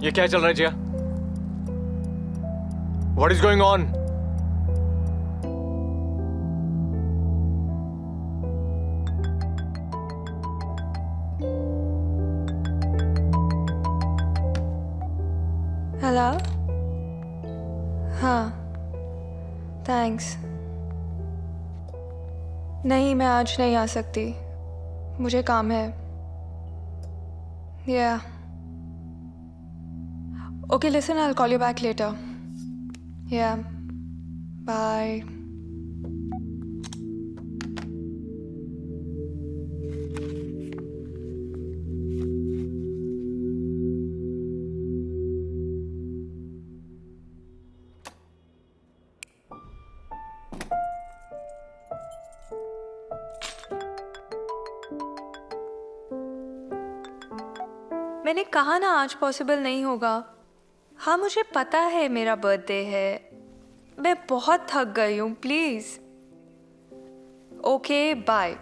ये क्या चल रहा है Jiya? What is going on? Hello. हाँ, थैंक्स। नहीं, मैं आज नहीं आ सकती, मुझे काम है। Yeah. Okay, listen, I'll call you back later. Yeah. Bye. मैंने कहा ना आज पॉसिबल नहीं होगा। हाँ, मुझे पता है मेरा बर्थडे है, मैं बहुत थक गई हूँ, please. Okay, bye.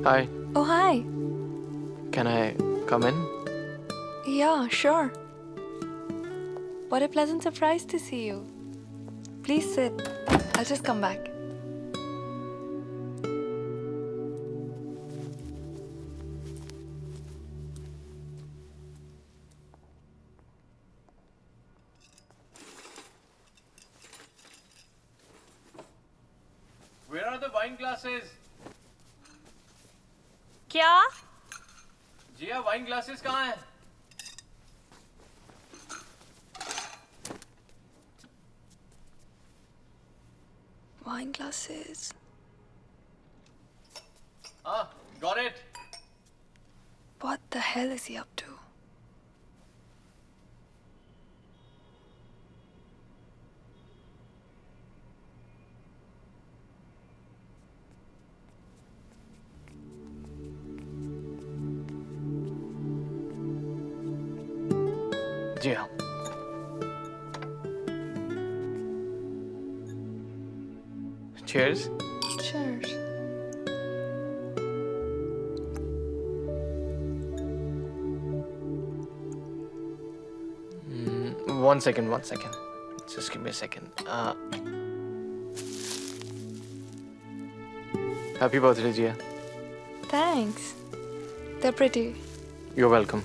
Hi. Oh, hi. Can I come in? Yeah, sure. What a pleasant surprise to see you. Please sit. I'll just come back. Where are the wine glasses? क्या? जिया, wine glasses कहाँ हैं? Wine glasses. Ah, got it. What the hell is he up to? Jiya. Cheers. Cheers. One second. Just give me a second. Happy birthday, Jia. Thanks. They're pretty. You're welcome.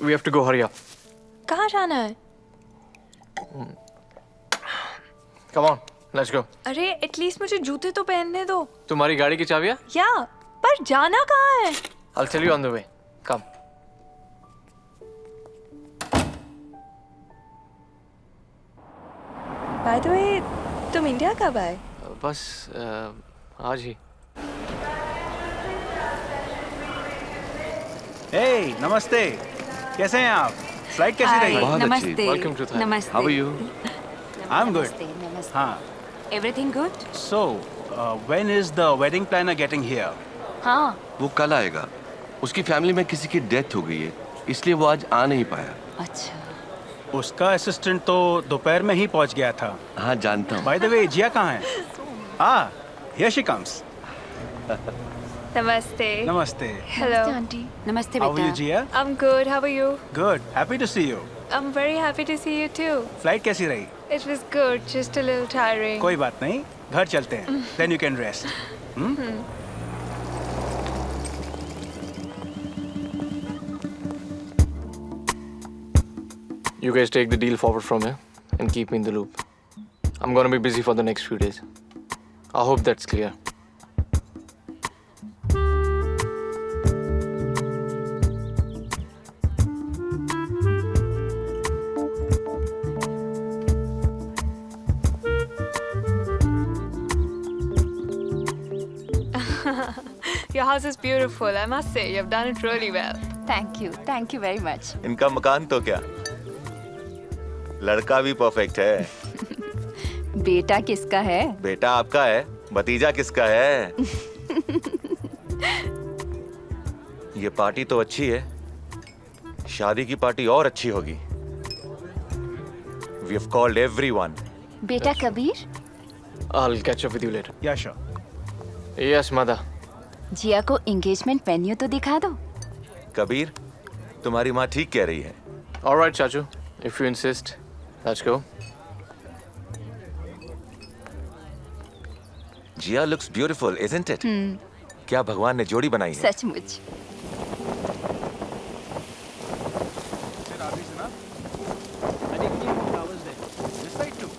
We have to go. Hurry up. कहाँ जाना है? Come on. Let's go. अरे at least मुझे जूते तो पहनने दो। तुम्हारी गाड़ी की चाबियाँ? या, पर जाना कहाँ है? I'll tell you on the way. Come. By the way, तुम इंडिया कब आए? बस आज ही. Hey, नमस्ते। कैसे हैं आप? फ्लाइट कैसी रही? बहुत अच्छी। नमस्ते। Welcome to Thailand. नमस्ते। How are you? I'm good. नमस्ते, नमस्ते। हाँ। Everything good? So, when is the wedding planner getting here? हाँ। वो कल आएगा। उसकी फैमिली में किसी की डेथ हो गई है, इसलिए वो आज आ नहीं पाया। अच्छा। उसका असिस्टेंट तो दोपहर में ही पहुंच गया था। हाँ, जानता हूँ। By the way, जिया कहाँ है? Here she comes. नमस्ते। नमस्ते। Hello. आंटी। नमस्ते How are you, बेटा। जिया? I'm good. How are you? Good. Happy to see you. I'm very happy to see you too. Flight कैसी रही? It was good, just a little tiring. कोई बात नहीं, घर चलते हैं। Then you can rest. You guys take the deal forward from here and keep me in the loop. I'm gonna be busy for the next few days. I hope that's clear. Your house is beautiful, I must say. You've done it really well. Thank you very much. इनका मकान तो क्या, लड़का भी perfect है। बेटा किसका है? बेटा आपका है, भतीजा किसका है? ये पार्टी तो अच्छी है, शादी की पार्टी और अच्छी होगी। We have called everyone. बेटा Kabir, I'll catch up with you later. Yeah, sure. Yes, mother. जिया को एंगेजमेंट वेन्यू तो दिखा दो। कबीर, तुम्हारी माँ ठीक कह रही है। All right, Chachu. If you insist, let's go. Jiya looks beautiful, isn't it? क्या भगवान ने जोड़ी बनाई है? सचमुच। I think we need more flowers there. This side too.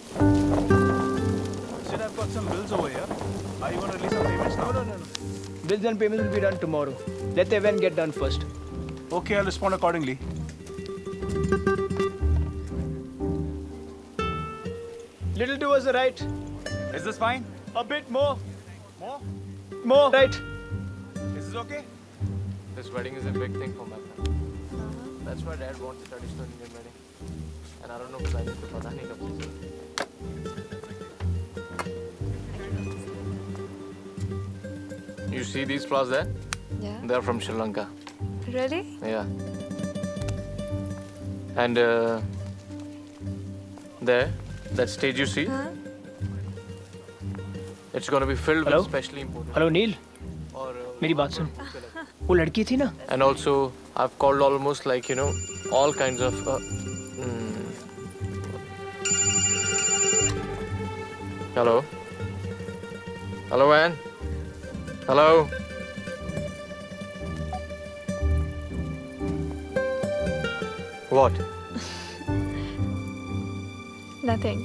Sid, I've got some bills over here. Are you going to release some payments now? No. Bills and payments will be done tomorrow. Let the event get done first. Okay, I'll respond accordingly. Little towards the right. Is this fine? A bit more. More? More. Right. Is this okay? This wedding is a big thing for my family. That's why Dad wants a traditional Indian wedding. And I don't know if I need to pata nahi kab se. You see these flowers there? Yeah. They're from Sri Lanka. Really? Yeah. And there, that stage you see, Huh? it's going to be filled Hello? with specially imported. Hello Neil, Or, मेरी बात सुन। वो लड़की थी ना, and also, I've called almost like, you know, all kinds of. Hello? Hello, Anne? Hello? What? Nothing.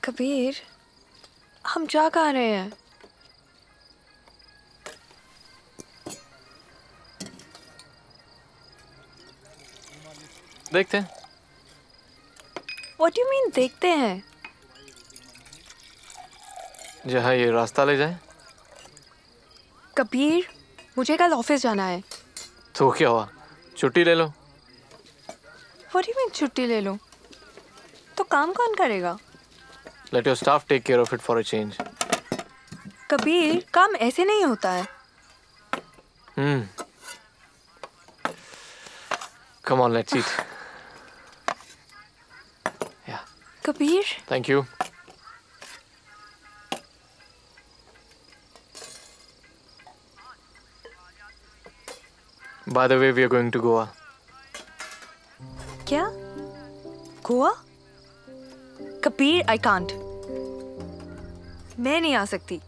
Kabir, हम जा कहाँ रहे हैं? देखते हैं। What do you mean देखते हैं? जहाँ ये रास्ता ले जाए। कबीर, मुझे कल ऑफिस जाना है। तो क्या हुआ? छुट्टी ले लो। What do you mean छुट्टी ले लूं? तो काम कौन करेगा? Let your staff take care of it for a change. Kabir, काम ऐसे नहीं होता है। Come on, let's eat. Yeah. Kabir, Thank you. By the way, we are going to Goa. क्या? गोवा? Kabir, I can't. मैं नहीं आ सकती।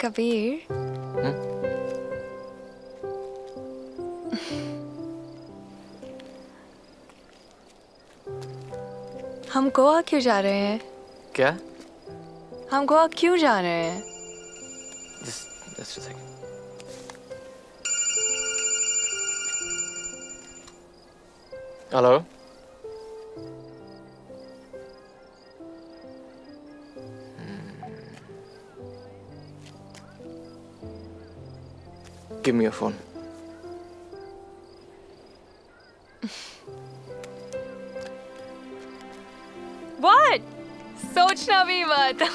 कबीर, हम गोवा क्यों जा रहे हैं? क्या? हम गोवा क्यों जा रहे हैं? Just a second. Hello? Give me your phone. What? सोचना भी मत।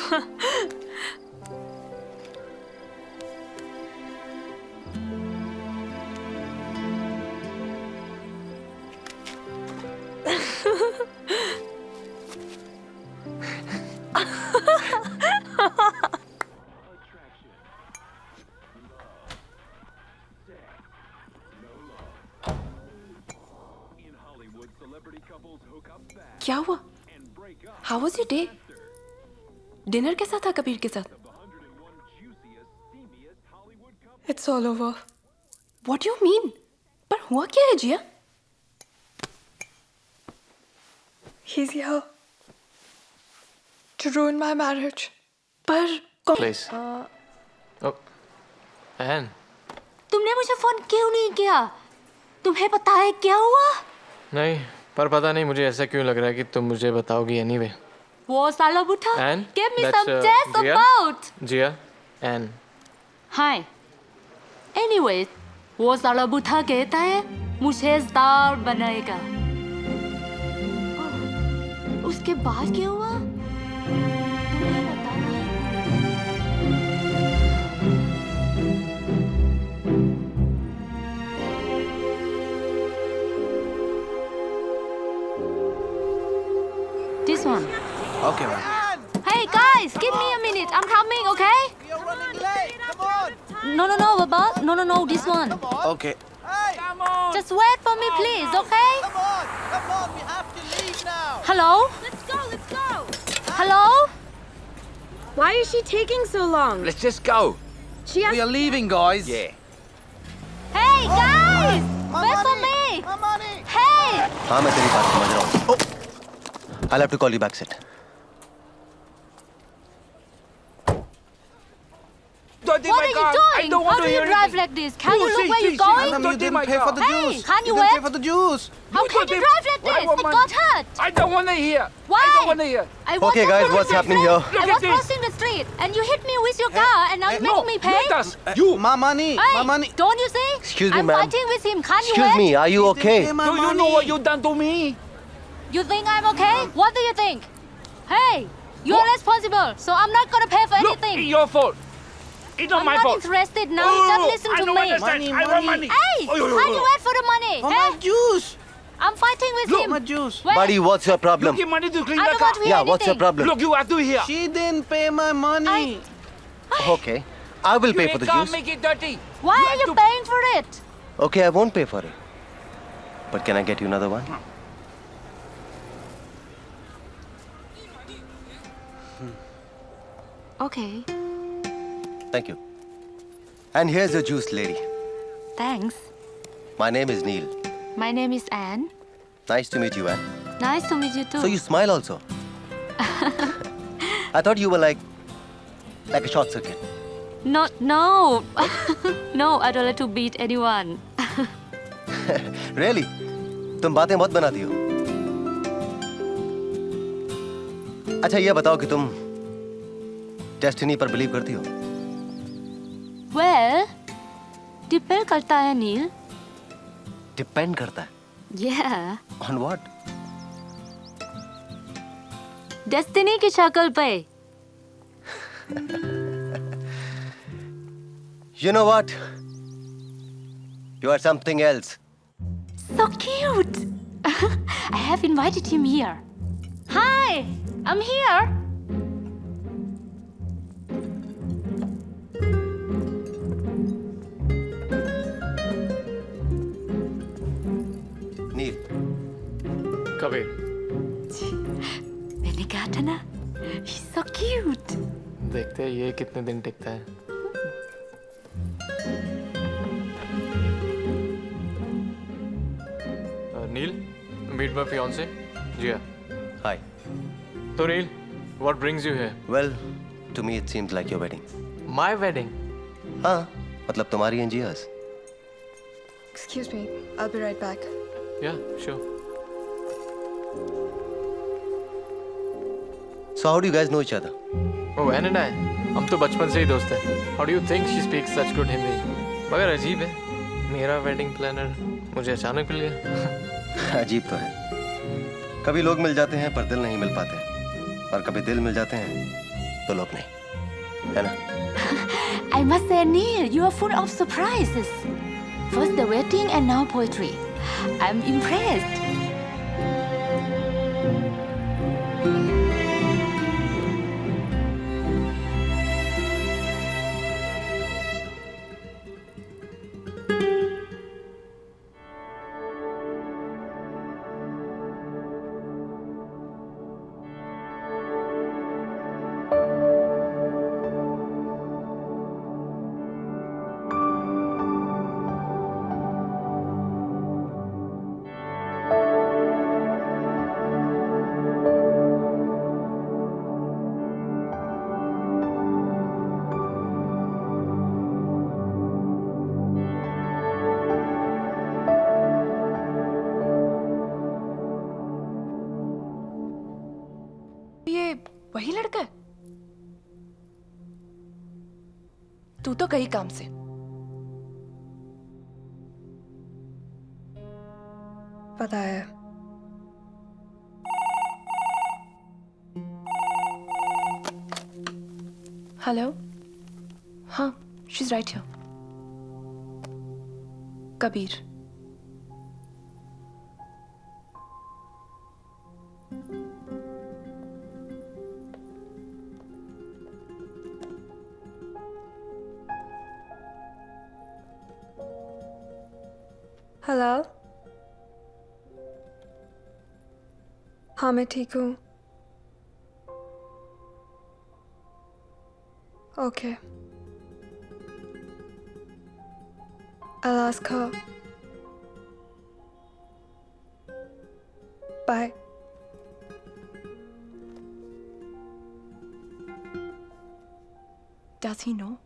क्या हुआ? How was your day? Dinner कैसा था कबीर के साथ? It's all over. What do you mean? पर हुआ क्या है जिया? He's here to ruin my marriage. पर कौन? Please. Oh. Anne. तुमने मुझे फोन क्यों नहीं किया? तुम्हें पता है क्या हुआ? नहीं, पर पता नहीं मुझे ऐसा क्यों लग रहा है कि तुम मुझे बताओगी anyway. वो साला बुढ़ा Anne. Give me that's, some test Jia. about. Jia. Anne. Hi. Anyway, वो साला बुढ़ा कहता है मुझे स्टार बनाएगा। उसके बाद क्या हुआ? तुम्हें बताना है। This one. Okay, man. Hey guys, give me a minute. I'm coming, okay? You're running late. Come on. No, Baba. No, this one. Okay. Hey! Come on! Just wait for me, please, okay? Come on! We have to leave now! Hello? Let's go. Hello? Why is she taking so long? Let's just go. Chia, We are leaving, guys. Yeah. Hey guys! Wait for me! My money! Hey! हाँ मैं तेरी बात समझ रहा हूँ. I'll have to call you back, Sid. What are you doing? How do you drive like this? Can you look where you're going? Madam, you didn't pay for the Hey, juice. can you didn't pay wait? for the juice. How can you drive like this? I got hurt. I don't want to hear. Why? I don't want to hear. I was Okay, just guys, crossing what's the happening street. here? I Look was at this. crossing the street and you hit me with your car and now you're making me pay? Let us. You. My money. Hey, My money. don't you see? Excuse me, I'm ma'am. fighting with him. Can you Excuse wait? me, are you okay? Do you know what you done to me? You think I'm okay? What do you think? Hey, you're What? responsible, so I'm not gonna pay for Look, anything. it's your fault. It's not I'm my not fault. interested now. Oh, Just listen I to don't me. understand. I want money. Hey, Oh, can you wait for the money? For eh? my juice. I'm fighting with Look, him. my juice. Wait, Buddy, what's your You problem? give money to clean I the don't car. want to hear Yeah, anything. what's your problem? Look, you have to hear. She didn't pay my money. Okay, I will pay for the can't juice. make it dirty. Why You are have you to- paying for it? Okay, I won't pay for it. But can I get you another one? Okay, Thank you. And here's your juice, lady. thanks. My name is Neil. My name is Anne. Nice to meet you, Anne. Nice to meet you too. So you smile also? I thought you were like a short circuit. No. No, I don't like to beat anyone. Really? तुम बातें बहुत बनाती हो. अच्छा ये बताओ कि तुम डेस्टिनी पर बिलीव करती हो? Well, डिपेंड करता है नील. डिपेंड करता है. Yeah. On what? डेस्टिनी की शक्ल पे. You know what? You are something else. So cute. I have invited him here. Hi, I'm here. Neil. Kabir. मैंने कहा था ना, he's so cute. देखते हैं ये कितने दिन टिकता है. Neil, meet my fiance, Jia. Hi. So Neil, what brings you here? Well, to me it seems like your wedding. My wedding. हाँ, मतलब तुम्हारी and Jia's. Excuse me, I'll be right back. Yeah, sure. So how do you guys know each other? Oh, Anne and I, हम तो बचपन से ही दोस्त हैं. How do you think she speaks such good Hindi? मगर अजीब है, मेरा wedding planner मुझे अचानक मिल गया. अजीब तो है. कभी लोग मिल जाते हैं पर दिल नहीं मिल पाते. और कभी दिल मिल जाते हैं तो लोग नहीं. है ना? I must say, Neil, you are full of surprises. First the wedding and now poetry. I'm impressed. तू तो कई काम से। पता है। हेलो, हाँ, she is right here. Kabir. Hello. हाँ मैं ठीक हूँ। Okay. I'll ask her. Bye. Does he know?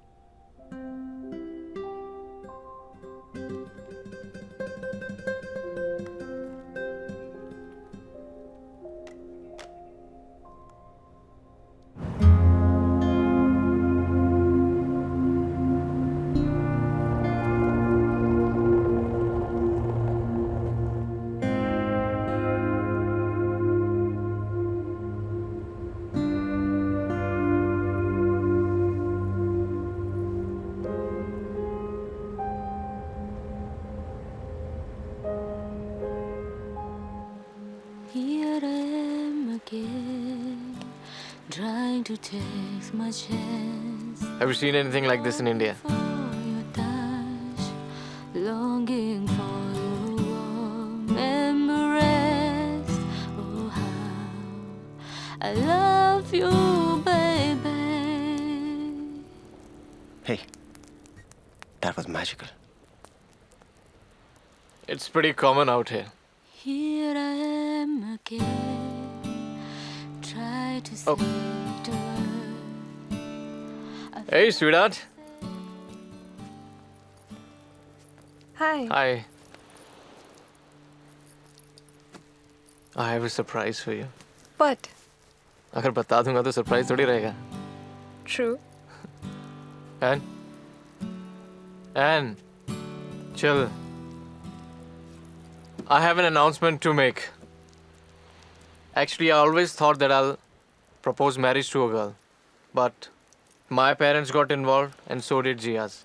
Here I am again, trying to take my chance. Have you seen anything like this in India? For your touch, longing for your warm embrace. Oh, how I love you, baby. Hey, that was magical. It's pretty common out here. Here I am again, try to Oh. say the word. Hey, sweetheart. Hi. Hi. I have a surprise for you. What? अगर बता दूंगा तो surprise थोड़ी रहेगा। True. Anne, chill. I have an announcement to make. Actually, I always thought that I'll propose marriage to a girl, but my parents got involved and so did Jia's.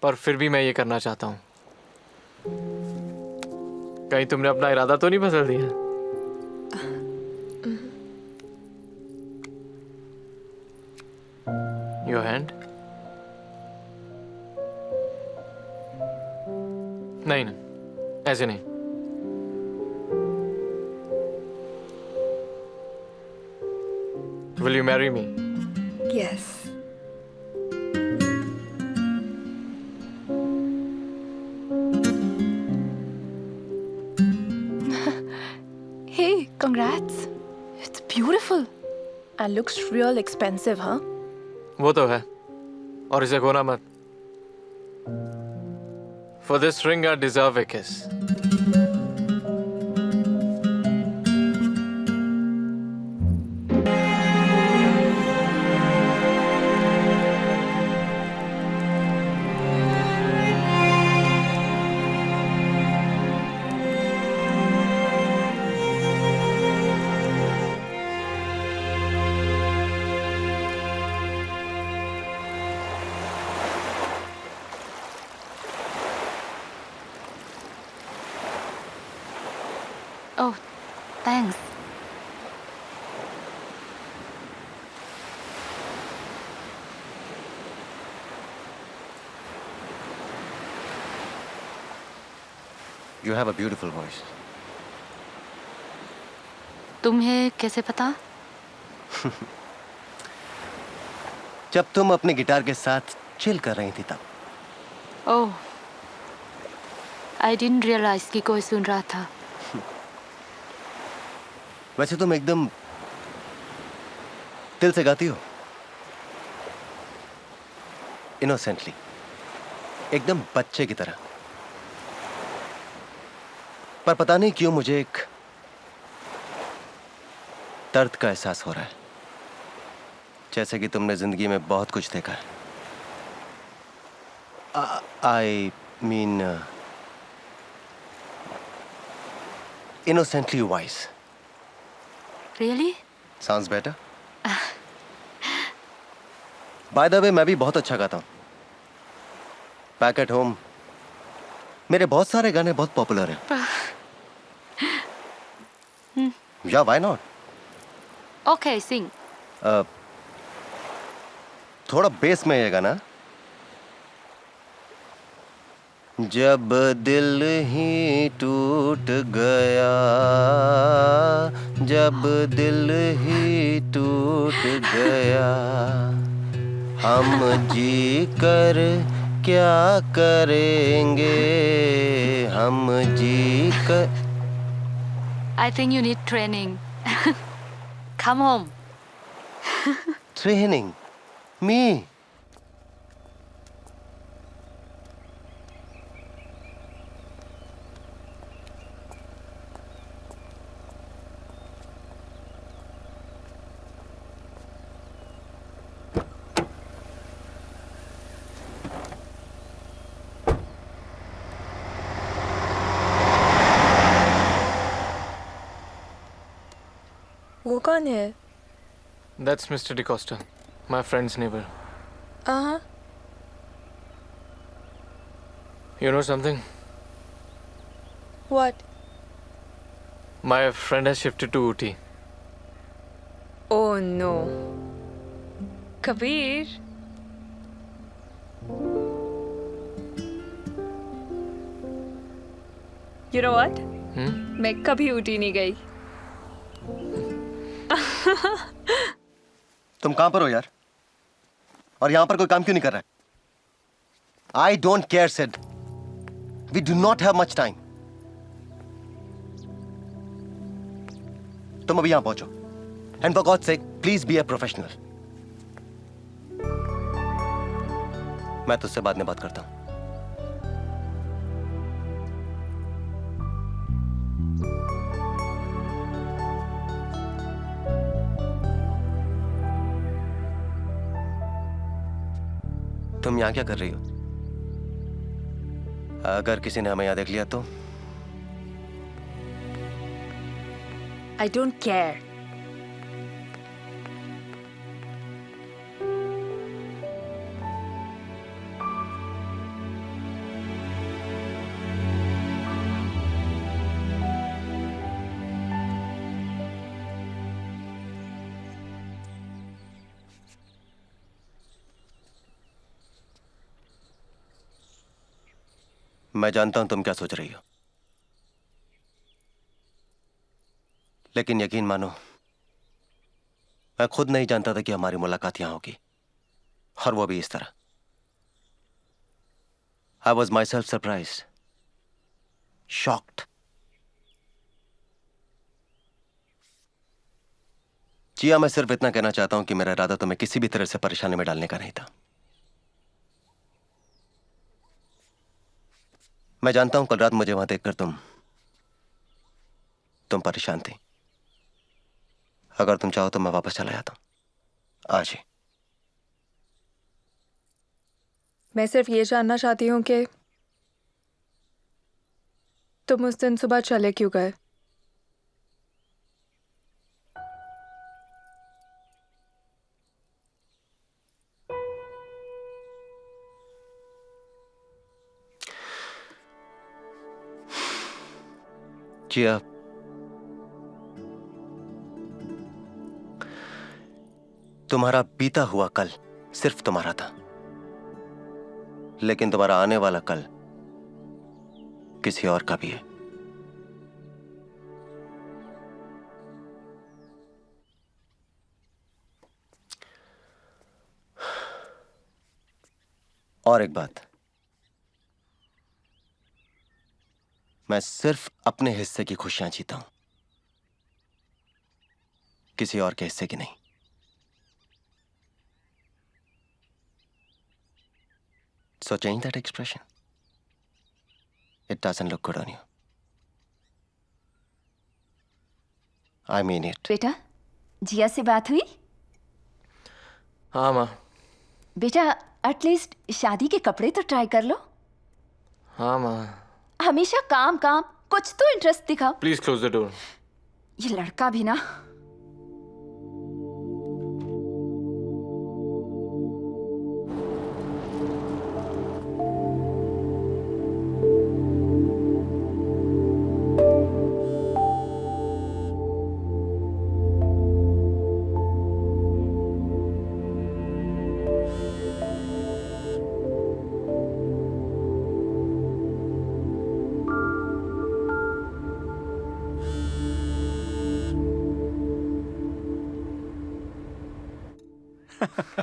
पर फिर भी मैं ये करना चाहता हूँ। कहीं तुमने अपना इरादा तो नहीं बदल दिया? Your hand? नहीं, ऐसे नहीं। Will you marry me? Yes. Hey, congrats. It's beautiful. And looks real expensive, huh? वो तो है, और इसे खोना मत। For this ring, I deserve a kiss. Oh, thanks. You have a beautiful voice. तुम्हें कैसे पता? जब तुम अपने गिटार के साथ चिल कर रही थी तब। Oh, I didn't realize कि कोई सुन रहा था. वैसे तुम एकदम दिल से गाती हो, इनोसेंटली, एकदम बच्चे की तरह। पर पता नहीं क्यों मुझे एक दर्द का एहसास हो रहा है, जैसे कि तुमने जिंदगी में बहुत कुछ देखा है, I mean, innocently wise. Really? Sounds better. By the way, मैं भी बहुत अच्छा गाता हूँ. Back at home, मेरे बहुत सारे गाने बहुत पॉपुलर हैं. Yeah, why not? Okay, sing. थोड़ा बेस में ये गाना. जब दिल ही टूट गया, जब दिल ही टूट गया, हम जी कर क्या करेंगे, हम जी कर. I think you need training. Come home. Training? Me? वो कौन है? That's Mr. DeCosta, my friend's neighbor. हाँ. You know something? What? My friend has shifted to Ooty. Oh no. Kabir. You know what? मैं कभी ऊटी नहीं गई. तुम कहां पर हो यार? और यहां पर कोई काम क्यों नहीं कर रहा है? I don't care, Sid. We do not have much time. तुम अभी यहां पहुंचो. And for God's sake, please be a professional. मैं तुझसे बाद में बात करता हूं. तुम यहां क्या कर रही हो? अगर किसी ने हमें यहां देख लिया तो? I don't care. मैं जानता हूं तुम क्या सोच रही हो, लेकिन यकीन मानो मैं खुद नहीं जानता था कि हमारी मुलाकात यहां होगी, और वो भी इस तरह. I was myself surprised, shocked. जिया, मैं सिर्फ इतना कहना चाहता हूं कि मेरा इरादा तुम्हें किसी भी तरह से परेशानी में डालने का नहीं था. मैं जानता हूं कल रात मुझे वहां देखकर तुम परेशान थी. अगर तुम चाहो तो मैं वापस चला जाता हूं आज ही. मैं सिर्फ ये जानना चाहती हूँ कि तुम उस दिन सुबह चले क्यों गए? जिया, तुम्हारा बीता हुआ कल सिर्फ तुम्हारा था, लेकिन तुम्हारा आने वाला कल किसी और का भी है. और एक बात, मैं सिर्फ अपने हिस्से की खुशियां जीता हूं, किसी और के हिस्से की नहीं. So change that expression. It doesn't look good on you. I mean it. बेटा, जिया से बात हुई? हाँ माँ. बेटा, एटलीस्ट शादी के कपड़े तो ट्राई कर लो। हाँ माँ। हमेशा काम काम, कुछ तो इंटरेस्ट दिखाओ। Please close the door. ये लड़का भी ना।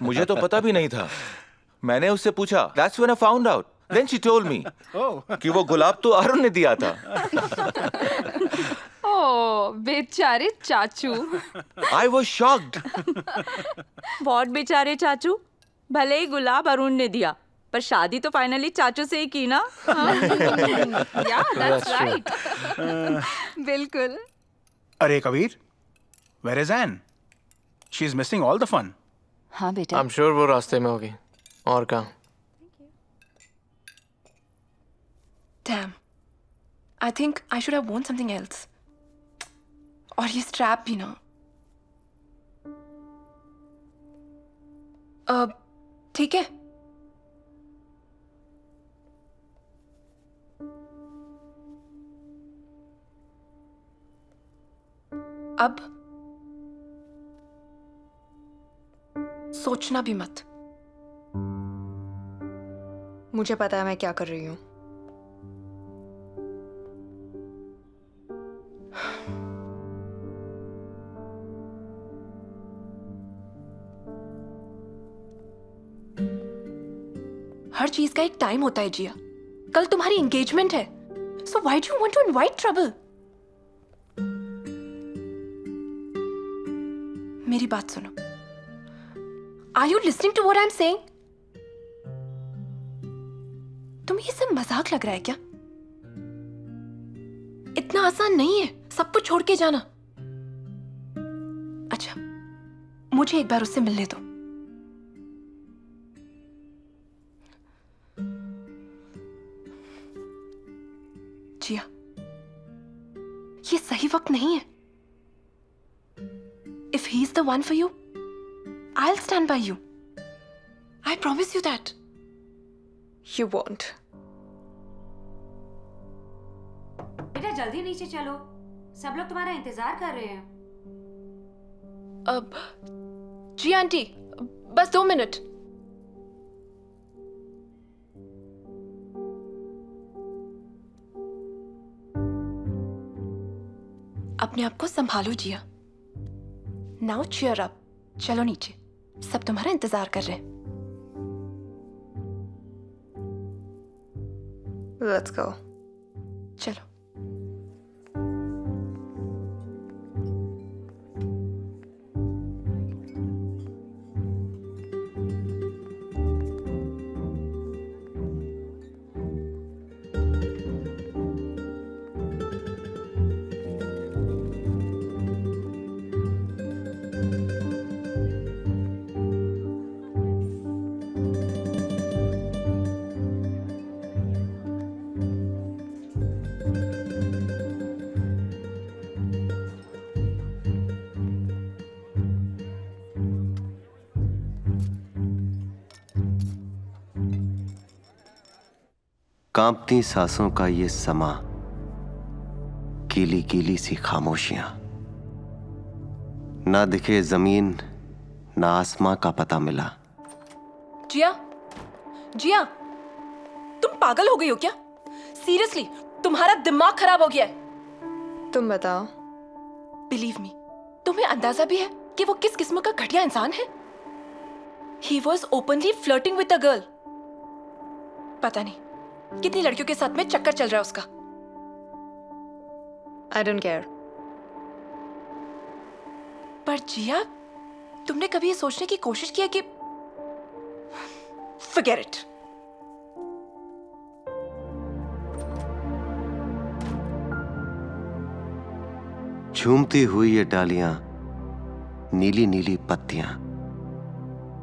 मुझे तो पता भी नहीं था। मैंने उससे पूछा, That's when I found out. Then she told me कि वो गुलाब तो अरुण ने दिया था। ओह बेचारे चाचू। I was shocked. बहुत बेचारे चाचू, भले ही गुलाब अरुण ने दिया पर शादी तो फाइनली चाचू से ही की ना। या दैट्स राइट। बिल्कुल। अरे Kabir, where is Anne? She is missing all the fun. हाँ बेटा। I'm sure वो रास्ते में होगी। और कहाँ? Damn. I think I should have worn something else. और ये स्ट्रैप भी ना। ठीक है। अब सोचना भी मत। मुझे पता है मैं क्या कर रही हूँ। हर चीज का एक टाइम होता है जिया। कल तुम्हारी एंगेजमेंट है, so why do you want to invite trouble? मेरी बात सुनो। Are you listening to what I'm saying? तुम्हें ये सब मजाक लग रहा है क्या? इतना आसान नहीं है सब कुछ छोड़ के जाना। अच्छा, मुझे एक बार उससे मिलने दो। जिया, ये सही वक्त नहीं है। If he's the one for you, I'll stand by you. I promise you that. You won't. बेटा जल्दी नीचे चलो, सब लोग तुम्हारा इंतजार कर रहे हैं। जी आंटी, बस 2 मिनट। अपने आप को संभालो जिया। Now cheer up. चलो नीचे, सब तुम्हारा इंतजार कर रहे हैं। Let's go. चलो। कांपती सांसों का ये समा, गीली गीली सी खामोशियां, ना दिखे जमीन ना आसमां का पता मिला। जिया, जिया, तुम पागल हो गई हो क्या? सीरियसली, तुम्हारा दिमाग खराब हो गया है। तुम बताओ। बिलीव मी, तुम्हें अंदाजा भी है कि वो किस किस्म का घटिया इंसान है? He was openly flirting with a girl. पता नहीं कितनी लड़कियों के साथ में चक्कर चल रहा है उसका। I don't care. पर जिया, तुमने कभी ये सोचने की कोशिश की है कि Forget it. झूमती हुई ये डालियां, नीली नीली पत्तियां,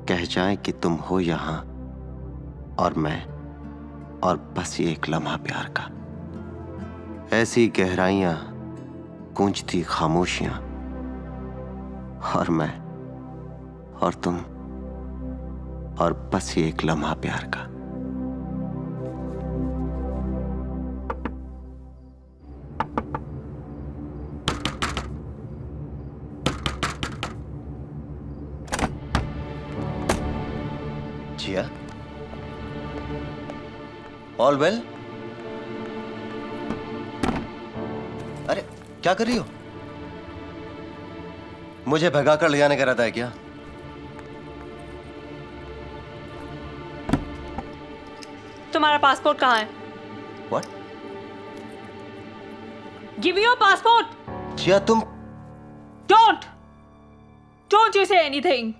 कह जाएं कि तुम हो यहां और मैं, और बस ये एक लम्हा प्यार का। ऐसी गहराइयां, गूंजती खामोशियां, और मैं और तुम, और बस ये एक लम्हा प्यार का। जिया, ऑल वेल? अरे क्या कर रही हो? मुझे भगाकर ले जाने का इरादा है क्या? तुम्हारा पासपोर्ट कहाँ है? What? Give me your passport. Gia तुम don't you say anything.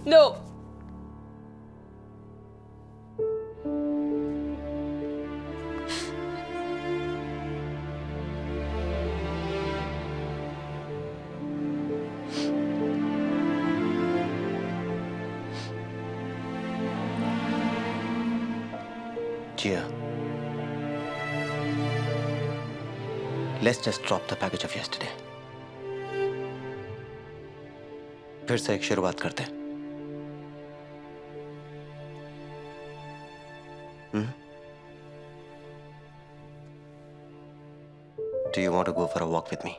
No. Gia, let's just drop the package of yesterday. फिर से एक शुरुआत करते हैं। Do you want to go for a walk with me?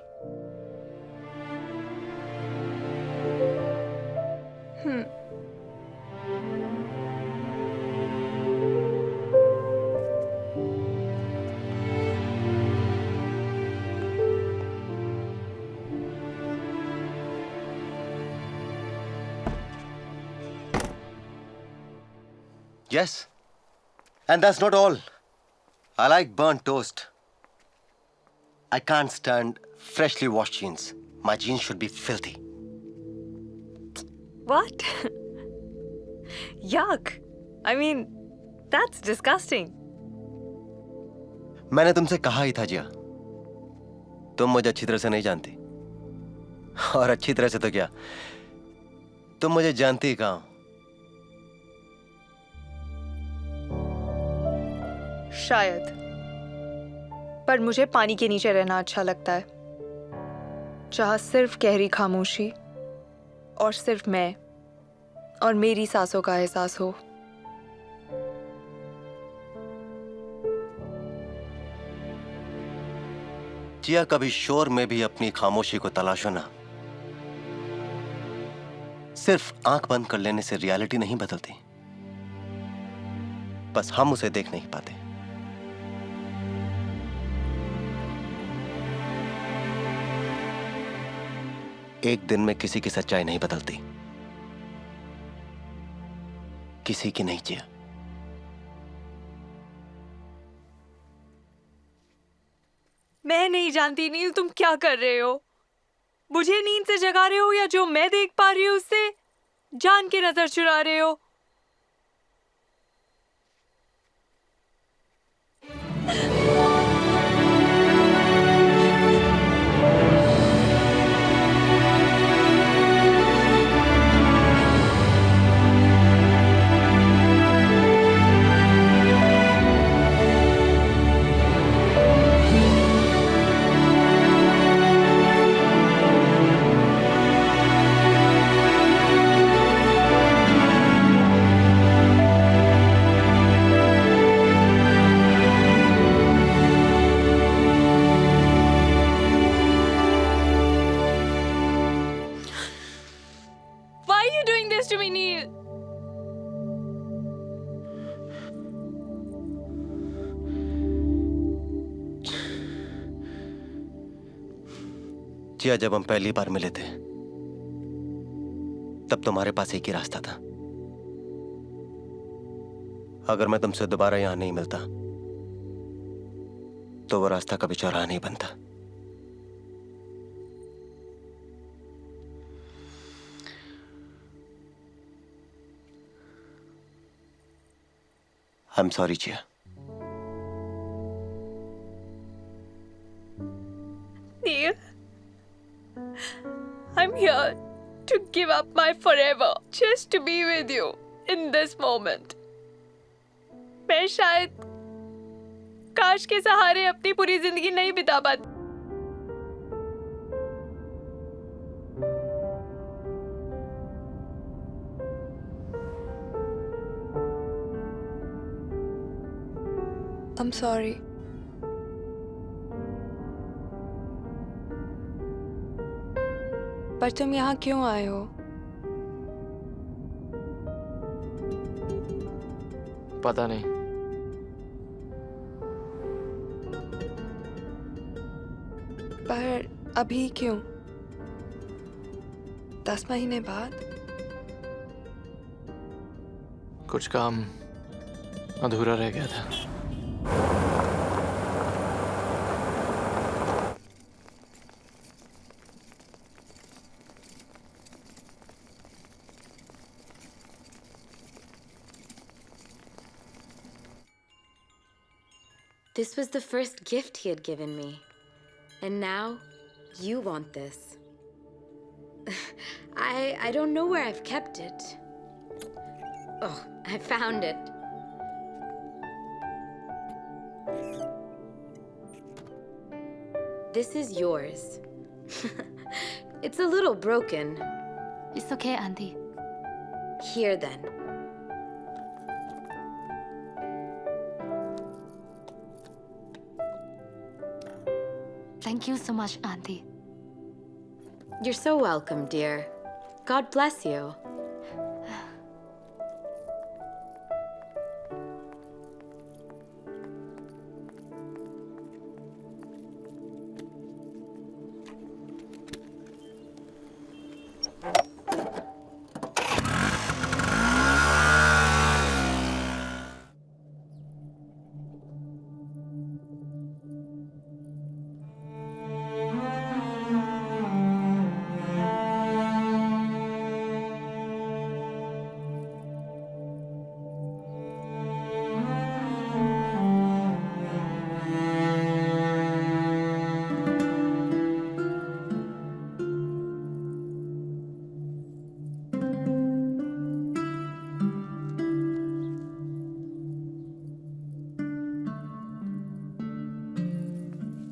Yes. And that's not all. I like burnt toast. I can't stand freshly washed jeans. My jeans should be filthy. What? Yuck. I mean, that's disgusting. मैंने तुमसे कहा ही था जिया, तुम मुझे अच्छी तरह से नहीं जानती। और अच्छी तरह से तो क्या, तुम मुझे जानती ही कहाँ हो। शायद, पर मुझे पानी के नीचे रहना अच्छा लगता है, जहां सिर्फ गहरी खामोशी और सिर्फ मैं और मेरी सांसों का एहसास हो। जिया, कभी शोर में भी अपनी खामोशी को तलाशो ना। सिर्फ आंख बंद कर लेने से रियलिटी नहीं बदलती, बस हम उसे देख नहीं पाते। एक दिन में किसी की सच्चाई नहीं बदलती, किसी की नहीं जिया। मैं नहीं जानती नील, तुम क्या कर रहे हो? मुझे नींद से जगा रहे हो या जो मैं देख पा रही हूं उससे जान के नजर चुरा रहे हो? To me, Neil. जिया, जब हम पहली बार मिले थे तब तुम्हारे पास एक ही रास्ता था, अगर मैं तुमसे दोबारा यहां नहीं मिलता तो वो रास्ता कभी चौराहा नहीं बनता। I am sorry Jiya. Neil, I'm here to give up my forever just to be with you in this moment. मैं शायद काश के सहारे अपनी पूरी जिंदगी नहीं बिता पाती। I'm sorry. पर तुम यहाँ क्यों आए हो? पता नहीं। पर अभी क्यों? 10 महीने बाद? कुछ काम अधूरा रह गया था। This was the first gift he had given me. And now, you want this. I don't know where I've kept it. Oh, I found it. This is yours. It's a little broken. It's okay, Auntie. Here then. Thank you so much, Auntie. You're so welcome, dear. God bless you.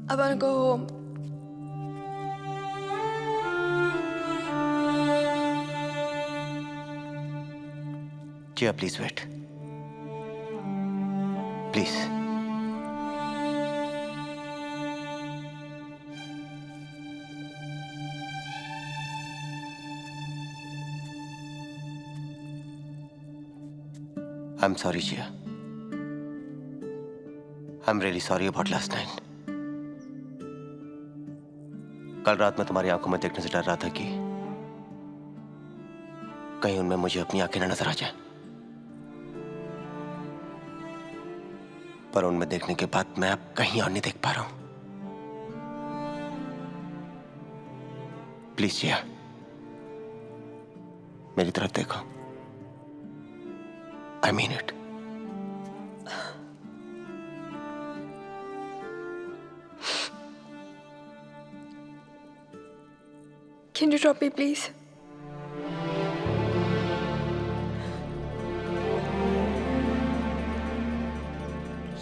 I want to go home. Jiya please wait, please. I am sorry Jiya. I am really sorry about last night. कल रात मैं तुम्हारी आंखों में देखने से डर रहा था कि कहीं उनमें मुझे अपनी आंखें न नजर आ जाए, पर उनमें देखने के बाद मैं अब कहीं और नहीं देख पा रहा हूं। प्लीज जिया, मेरी तरफ देखो। I mean it. Can you drop me, please?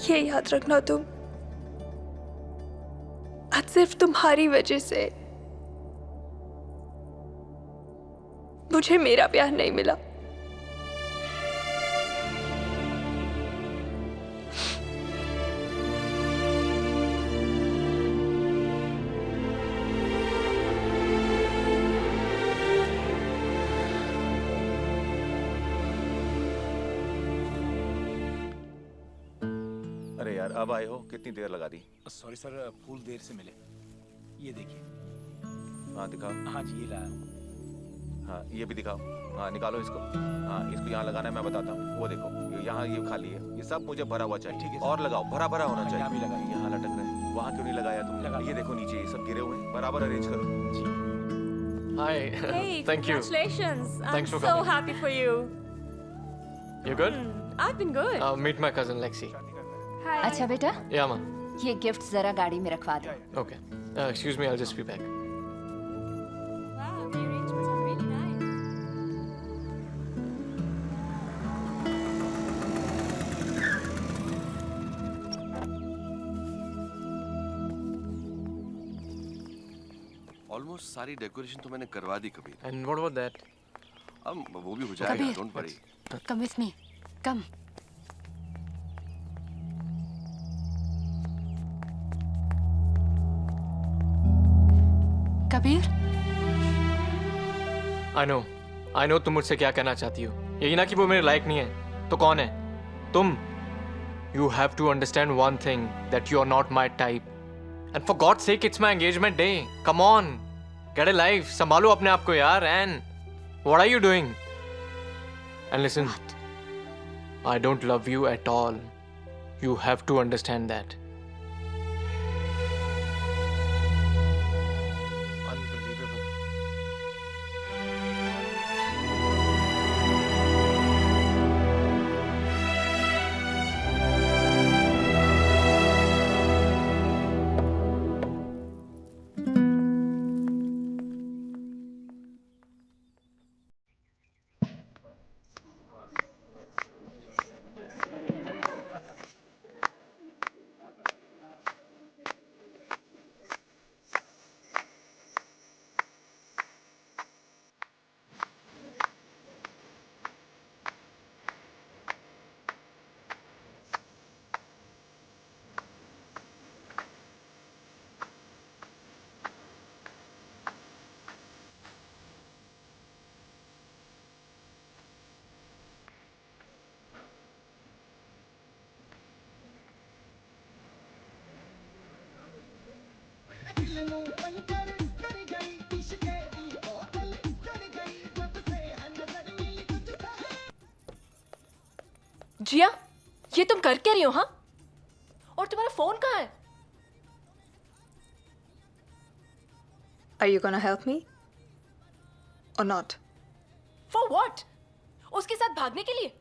ये याद रखना तुम, आज सिर्फ तुम्हारी वजह से मुझे मेरा प्यार नहीं मिला। अरे यार, अब आए हो, कितनी देर लगा दी? सॉरी सर, फूल देर से मिले। ये देखिए। हाँ दिखाओ। हाँ जी, ये लाया हूँ। हाँ ये भी दिखाओ। हाँ निकालो इसको। हाँ इसको यहाँ लगाना है, मैं बताता हूँ। वो देखो यहाँ ये खाली है, ये सब मुझे भरा हुआ चाहिए। ठीक है और लगाओ, भरा भरा होना चाहिए। यहाँ भी लगाइए। यहाँ लटक रहे हैं, वहाँ क्यों नहीं लगाया तुमने? ये देखो नीचे ये सब गिरे हुए हैं, बराबर अरेंज करो। Hi. Hey, Thank you. congratulations. Thanks I'm for so coming. happy for you. You good? I've been good. Meet my cousin Lexi. अच्छा बेटा, Yeah, ma. ये गिफ्ट जरा गाड़ी में रखवा दो। Okay. Excuse me, I'll just be back. Wow, the arrangements are really nice. Almost सारी decoration तो मैंने करवा दी Kabir. And what about that? अब वो भी हो जाएगा, Kabir. Don't worry. Come with me. Come. Kabir, I know तुम मुझसे क्या कहना चाहती हो। यही ना कि वो मेरे लायक नहीं है, तो कौन है? तुम। You have to understand one thing, that you are not my type. And for God's sake, it's my engagement day. Come on, get a life. संभालो अपने आप को यार. And what are you doing? And listen, I don't love you at all. You have to understand that. Unbelievable. जिया, ये तुम कर क्या रही हो? हाँ, और तुम्हारा फोन कहाँ है? Are you gonna help me or not? For what? उसके साथ भागने के लिए?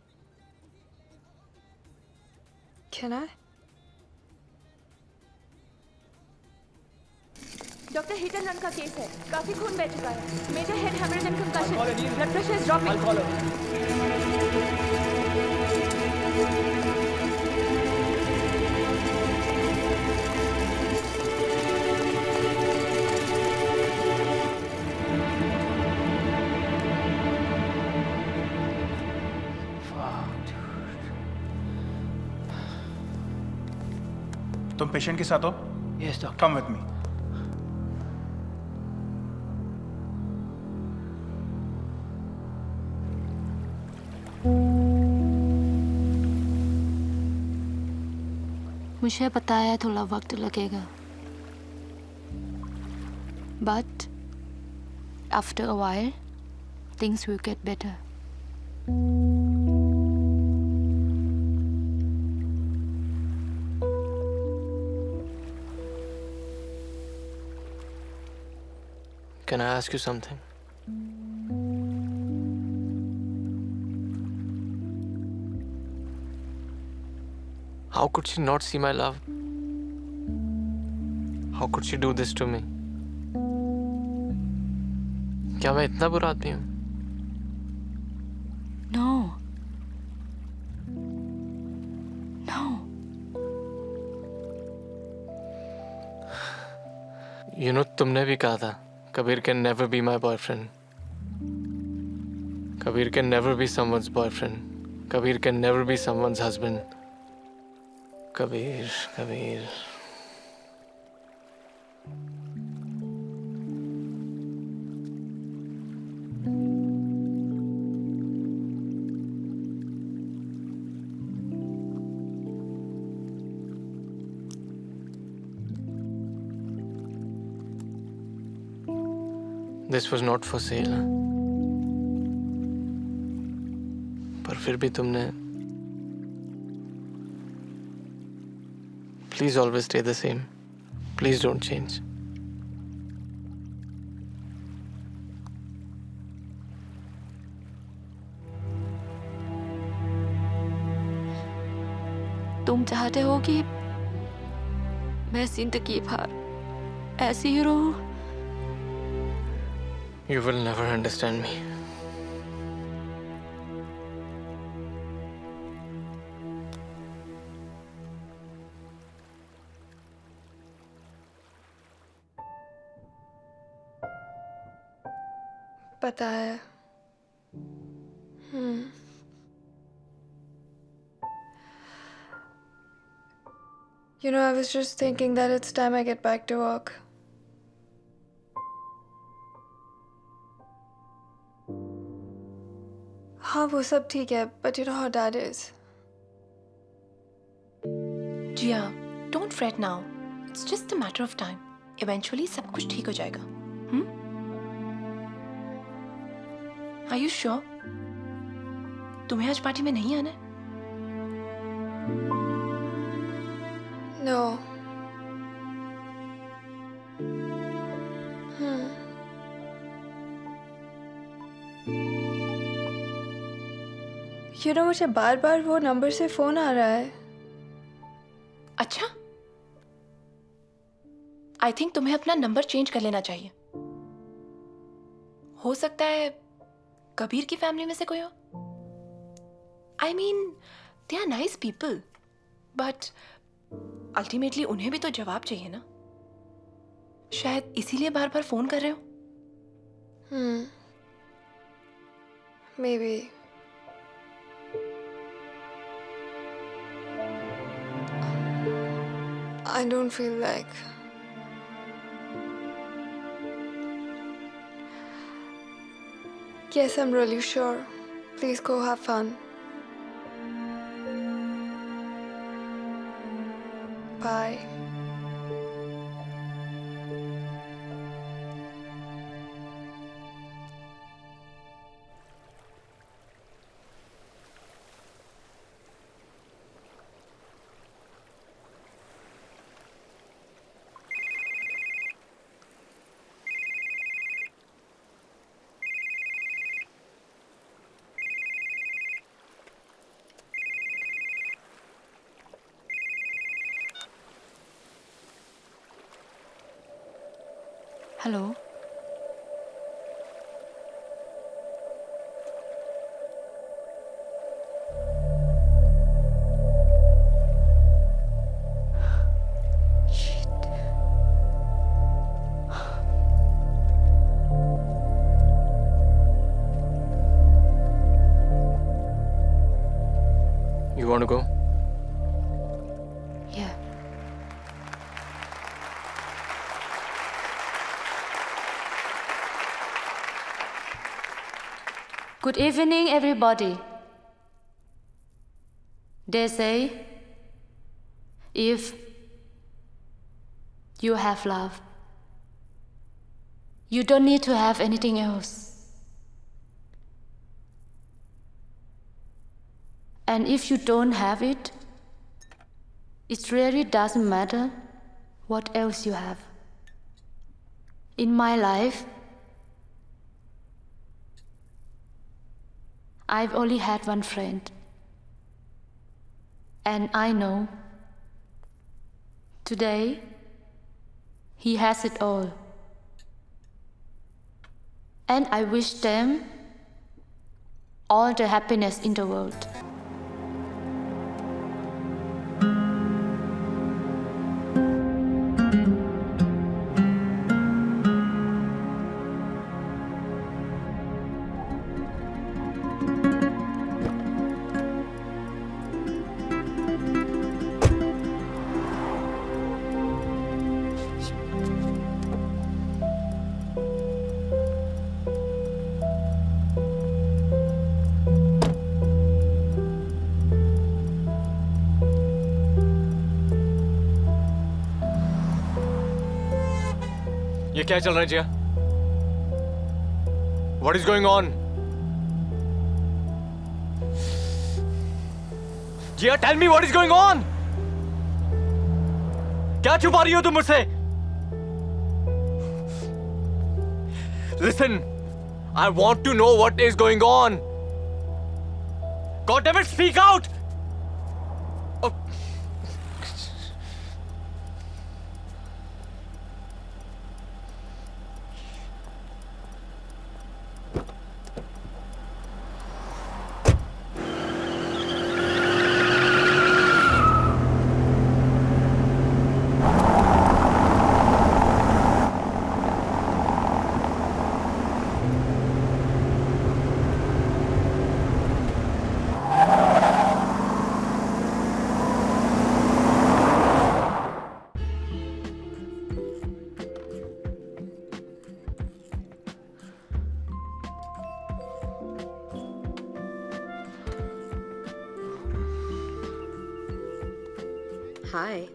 Can I? Doctor hit and run का केस है, काफी खून बह चुका है, major head haemorrhage and concussion, blood pressure is dropping. I'll call her. तुम पेशेंट के साथ हो? Yes, doctor. Come with me. मुझे पता है थोड़ा वक्त लगेगा, but after a while, things will get better. Can I ask you something? How could she not see my love? How could she do this to me? क्या मैं इतना बुरा आदमी हूँ? No. No. You know, तुमने भी कहा था, Kabir can never be my boyfriend. Kabir can never be someone's boyfriend. Kabir can never be someone's husband. Kabir, Kabir. This was not for sale. फिर भी तुमने please always stay the same. Please don't change. तुम चाहते हो कि मैं जिंदगी भर ऐसी ही रहूं? You will never understand me. पता है. You know, I was just thinking that it's time I get back to work. हाँ वो सब ठीक है, but you know how Dad is. Jiya, don't fret now. It's just a matter of time. Eventually सब कुछ ठीक हो जाएगा. Are you sure? तुम्हें आज पार्टी में नहीं आना है? No. You know, मुझे बार बार वो नंबर से फोन आ रहा है. अच्छा? I think तुम्हें अपना नंबर चेंज कर लेना चाहिए. हो सकता है कबीर की फैमिली में से कोई हो. I mean, they are nice people, but ultimately उन्हें भी तो जवाब चाहिए ना. शायद इसीलिए बार बार फोन कर रहे हो. Maybe. I don't feel like. Yes, I'm really sure. Please go have fun. Bye. Hello. You want to go? Yeah. Good evening, everybody. They say, if you have love, you don't need to have anything else. And if you don't have it, it really doesn't matter what else you have. In my life, I've only had one friend. And I know today he has it all. And I wish them all the happiness in the world. ये क्या चल रहा है Jiya? What is going on? Jiya, tell me what is going on. क्या छुपा रही हो तुम मुझसे? Listen, I want to know what is going on. God damn it, speak out! Oh. Hi.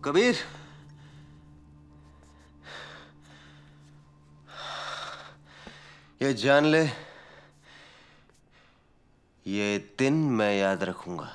Kabir, ये जान ले, ये दिन मैं याद रखूंगा।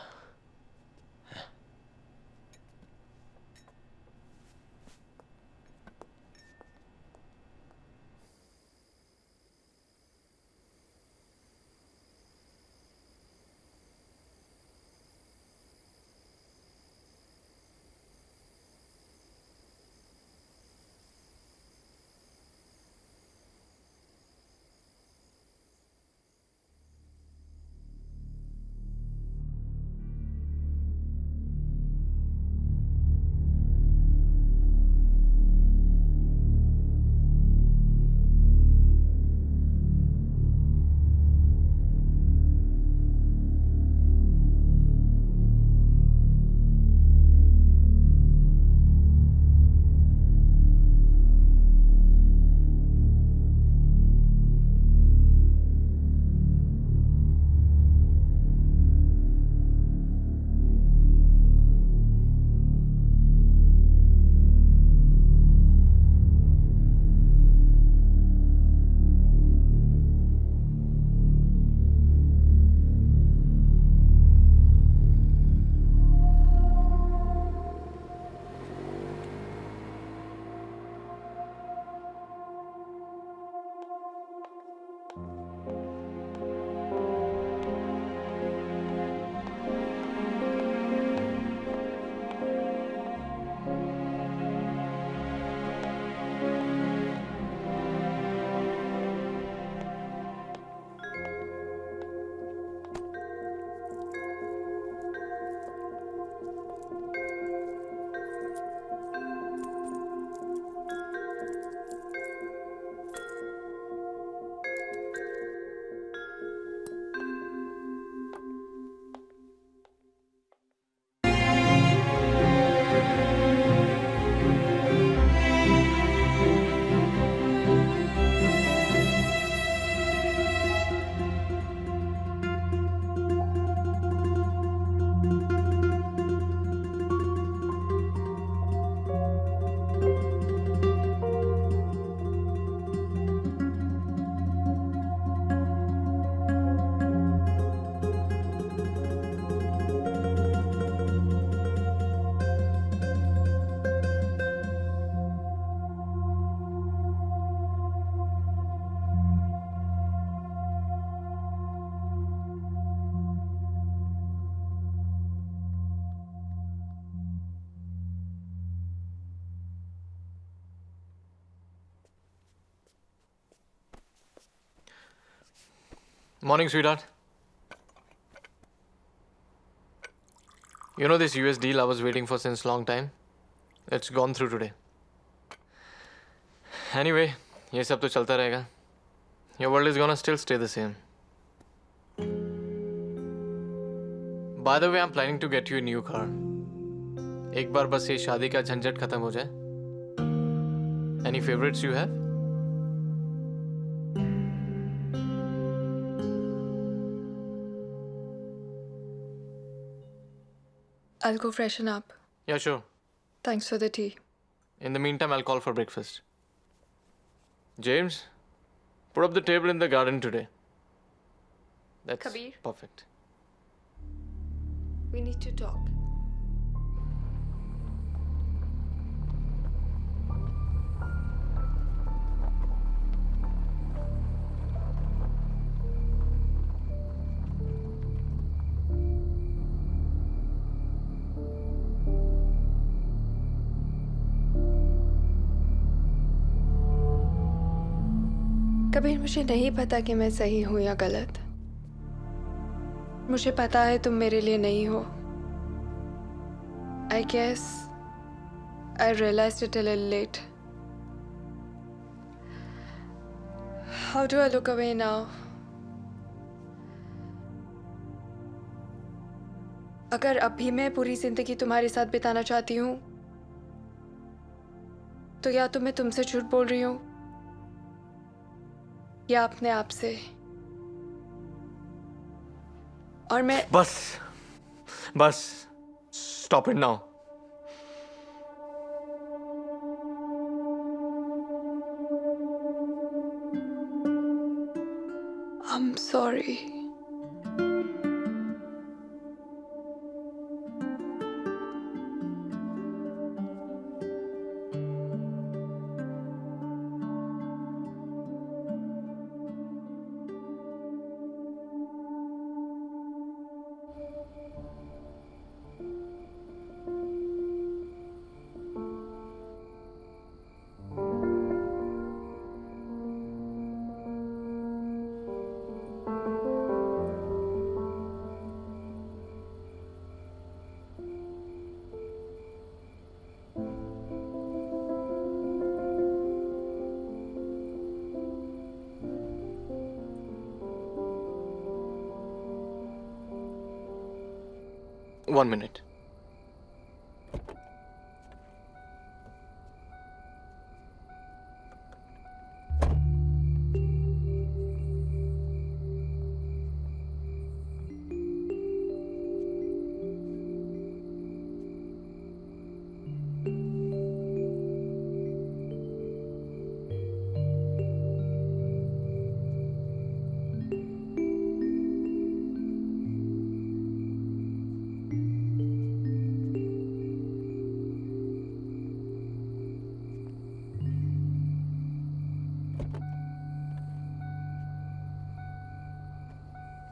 Morning, sweetheart. You know this US deal I was waiting for since long time? It's gone through today. Anyway, ये सब तो चलता रहेगा. Your world is gonna still stay the same. By the way, I'm planning to get you a new car. एक बार बस ये शादी का झंझट खत्म हो जाए. Any favorites you have? I'll go freshen up. Yeah, sure. Thanks for the tea. In the meantime, I'll call for breakfast. James, put up the table in the garden today. That's Kabir. perfect. We need to talk. Kabir, मुझे नहीं पता कि मैं सही हूं या गलत. मुझे पता है तुम मेरे लिए नहीं हो. I guess I realized it a little late. How do I look away now? अगर अभी मैं पूरी जिंदगी तुम्हारे साथ बिताना चाहती हूँ तो या तो मैं तुमसे झूठ बोल रही हूँ या अपने आप से. और मैं बस stop it now. I'm sorry. One minute.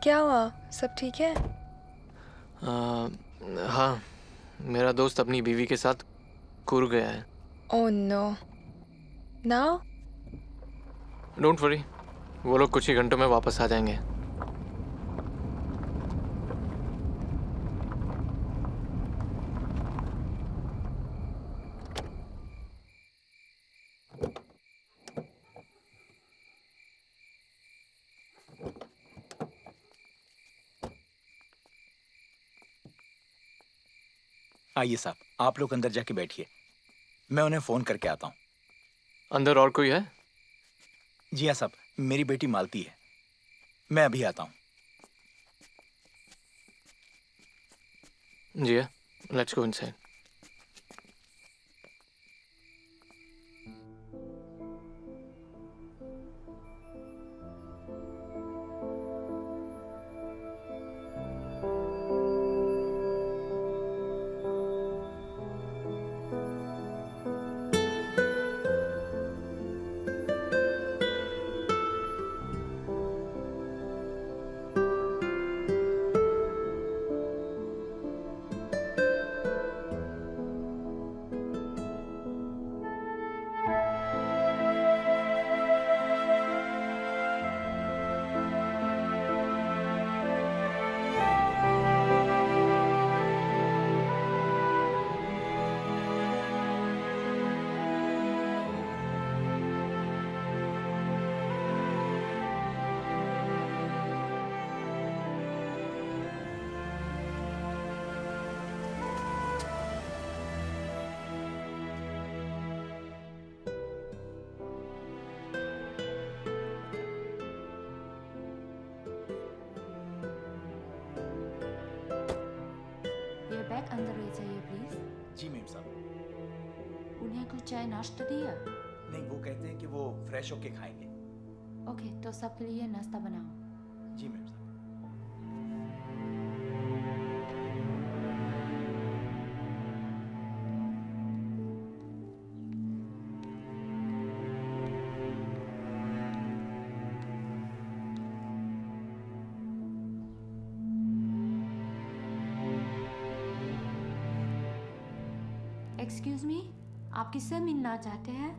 क्या हुआ? सब ठीक है? हाँ, मेरा दोस्त अपनी बीवी के साथ कूद गया है. Oh no. Now? Don't worry, वो लोग कुछ ही घंटों में वापस आ जाएंगे. आइए साहब, आप लोग अंदर जाके बैठिए, मैं उन्हें फोन करके आता हूँ. अंदर और कोई है? जी हाँ साहब, मेरी बेटी मालती है. मैं अभी आता हूँ. जी हाँ, लेट्स गो इनसाइड. अंदर ले जाइए प्लीज। जी मैम साहब। उन्हें कुछ चाय नाश्ता दिया? नहीं, वो कहते हैं कि वो फ्रेश होके खाएंगे। ओके, तो सबके लिए नाश्ता बनाओ। जी मैम साहब। एक्सक्यूज मी, आप किससे मिलना चाहते हैं?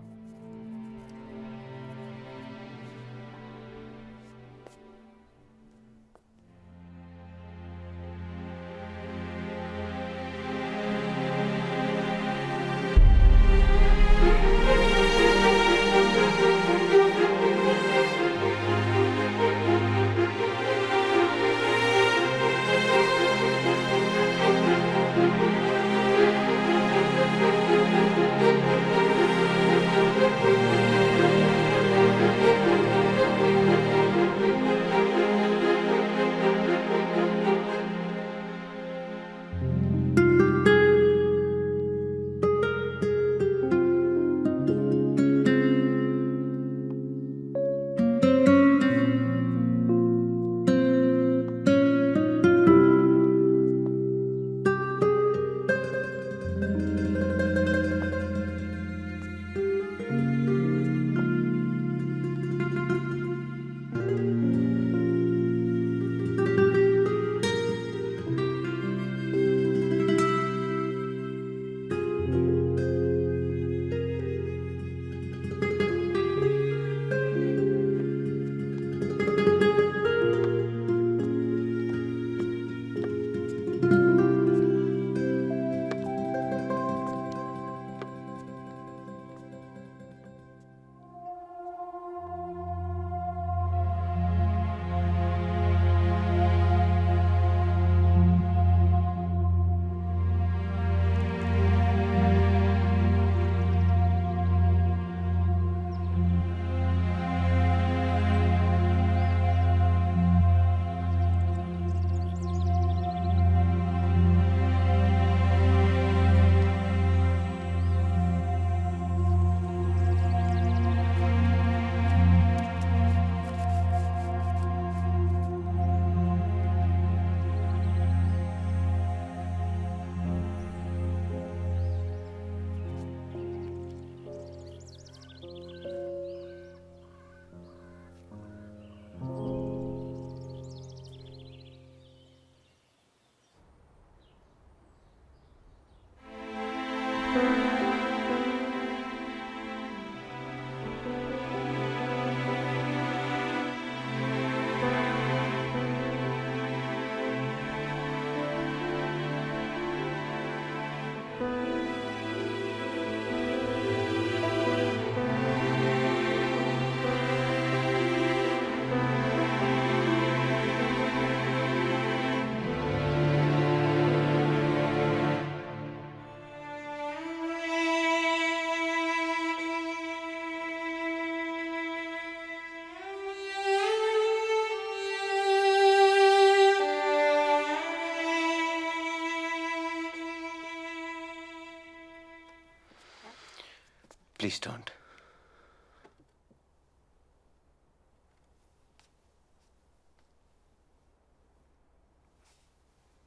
Please don't.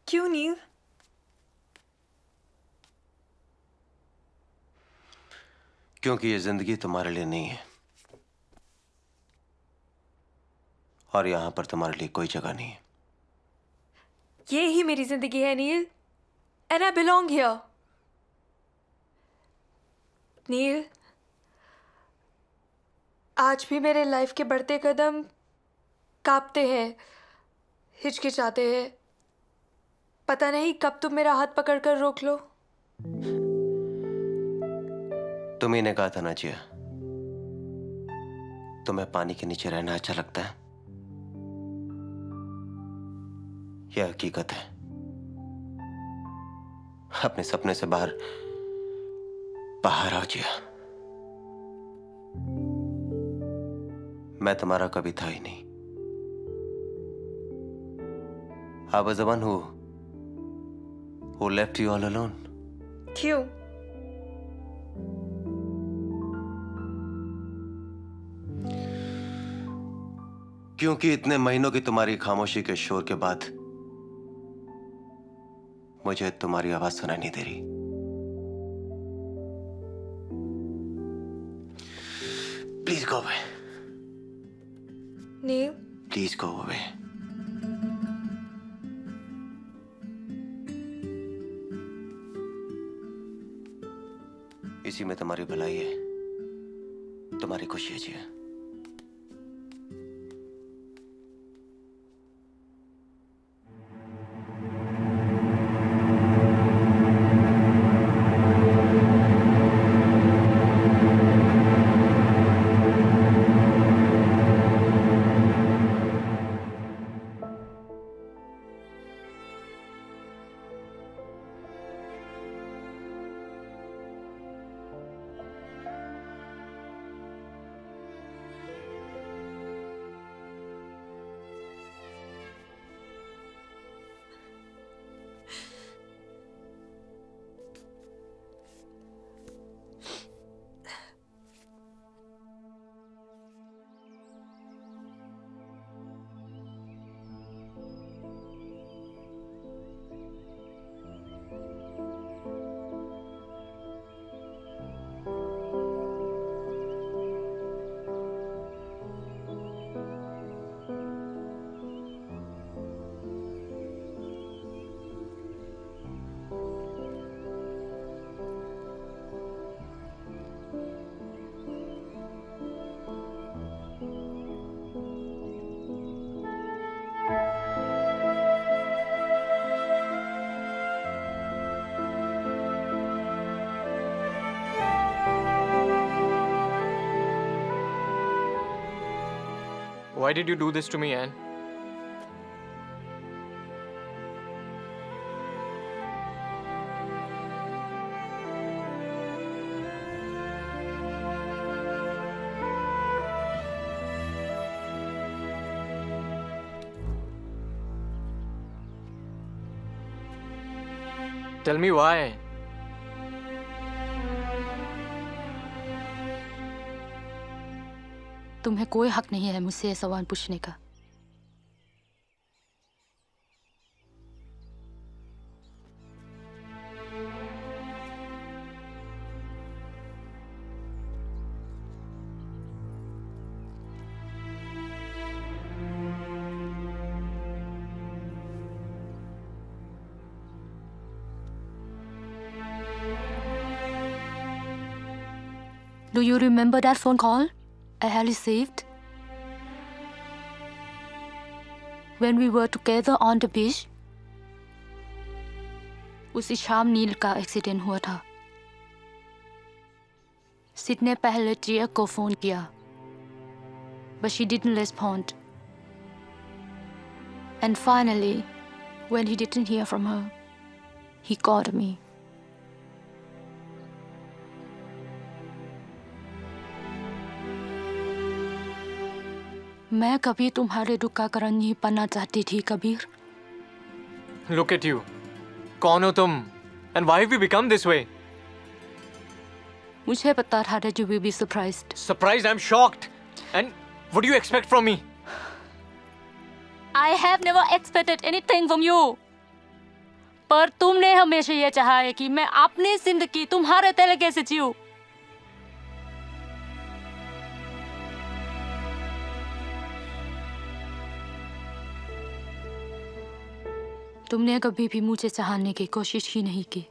क्यों नील? क्योंकि ये जिंदगी तुम्हारे लिए नहीं है और यहां पर तुम्हारे लिए कोई जगह नहीं है। ये ही मेरी जिंदगी है नील, and I belong here. नील, आज भी मेरे लाइफ के बढ़ते कदम कांपते हैं, हिचकिचाते हैं। पता नहीं कब तुम मेरा हाथ पकड़कर रोक लो। तुम्ही ने कहा था ना जिया, तुम्हें पानी के नीचे रहना अच्छा लगता है। यह हकीकत है। अपने सपने से बाहर बाहर आओ जिया। मैं तुम्हारा कभी था ही नहीं। आवाज़बान हूं Who left you all alone? क्यों? क्योंकि इतने महीनों की तुम्हारी खामोशी के शोर के बाद मुझे तुम्हारी आवाज सुनाई नहीं दे रही। Please go away. Neil, please go away. इसी में तुम्हारी भलाई है, तुम्हारी खुशी अच्छी है। Why did you do this to me, Anne? Tell me why. तुम्हें कोई हक नहीं है मुझसे ये सवाल पूछने का। Do you remember that phone call I had received when we were together on the beach? उसी शाम नील का एक्सीडेंट हुआ था। सिड ने पहले जिया को फोन किया, but she didn't respond. And finally, when he didn't hear from her, he called me. मैं कभी तुम्हारे दुख का कारण नहीं बनना चाहती थी कबीर। Look at you. कौन हो तुम? And why have you become this way? मुझे पता था that you will be surprised. Surprised? I'm shocked. And what do you expect from me? I have never expected anything from you. पर तुमने हमेशा ये चाहा है कि मैं अपनी जिंदगी तुम्हारे तरीके से जीऊं। तुमने कभी भी मुझे चाहने की कोशिश ही नहीं की।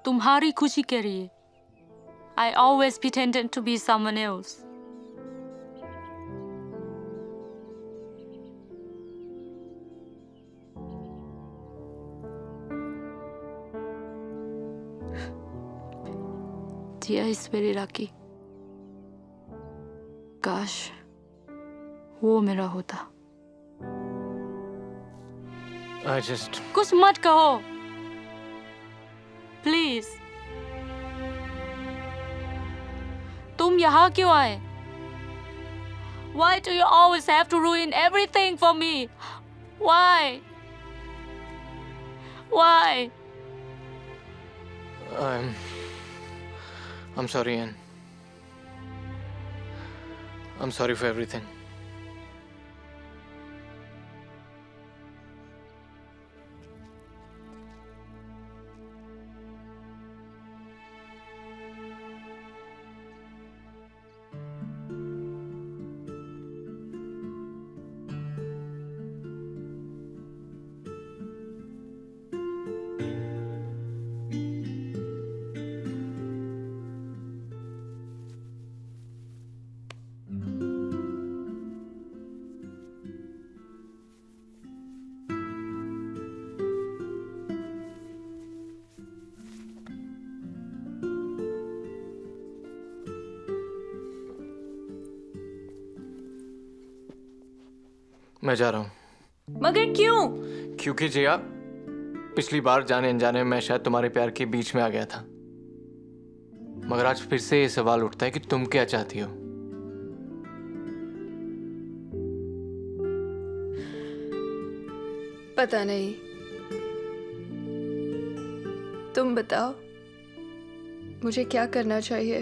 तुम्हारी खुशी के लिए I always pretended to be someone else. Tia is very lucky. काश वो मेरा होता। कुछ मत कहो, प्लीज। तुम यहाँ क्यों आए? Why do you always have to ruin everything for me? Why? Why? I'm sorry, Anne. I'm sorry for everything. मैं जा रहा हूँ। मगर क्यों? क्योंकि जिया, पिछली बार जाने अनजाने में मैं शायद तुम्हारे प्यार के बीच में आ गया था, मगर आज फिर से ये सवाल उठता है कि तुम क्या चाहती हो। पता नहीं, तुम बताओ मुझे क्या करना चाहिए।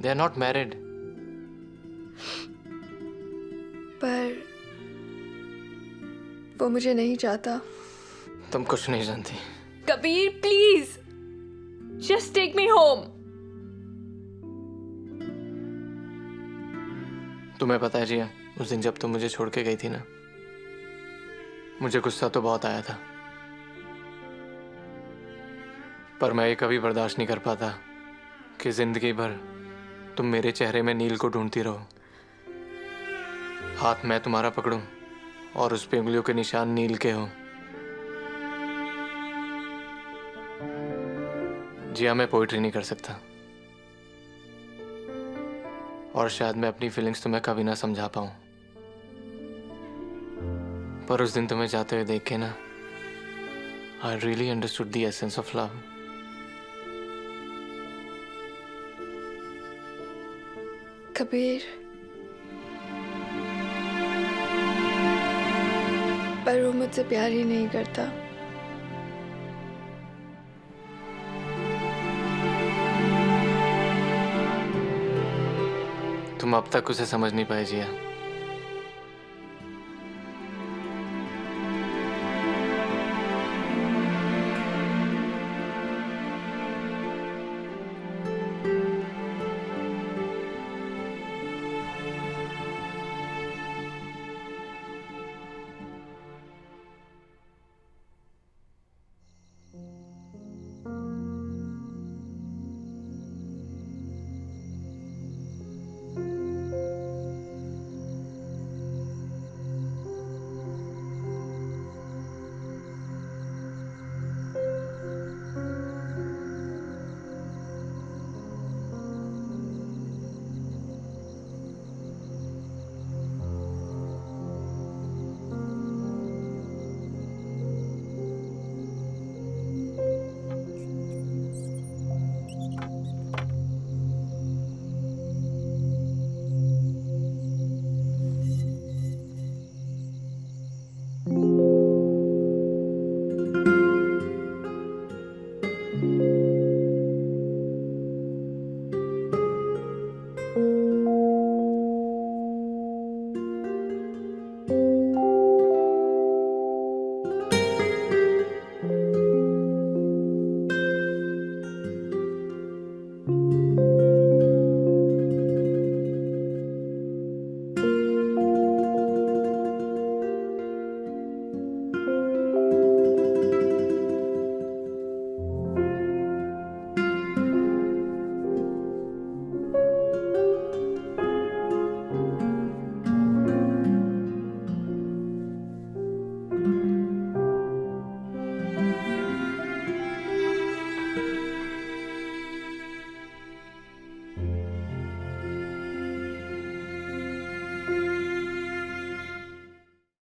They are not married. पर वो मुझे नहीं चाहता। तुम कुछ नहीं जानती। Kabir please just take me home. तुम्हें पता है जिया, उस दिन जब तुम मुझे छोड़ के गई थी ना, मुझे गुस्सा तो बहुत आया था, पर मैं ये कभी बर्दाश्त नहीं कर पाता कि जिंदगी भर तुम मेरे चेहरे में नील को ढूंढती रहो। हाथ मैं तुम्हारा पकड़ूं और उस पे उंगलियों के निशान नील के हो। जिया, मैं पोइट्री नहीं कर सकता, और शायद मैं अपनी फीलिंग्स तुम्हें कभी ना समझा पाऊं, पर उस दिन तुम्हें जाते हुए देख के ना, I really understood the essence of love. Kabir, पर वो मुझसे प्यार ही नहीं करता। तुम अब तक उसे समझ नहीं पाए जिया।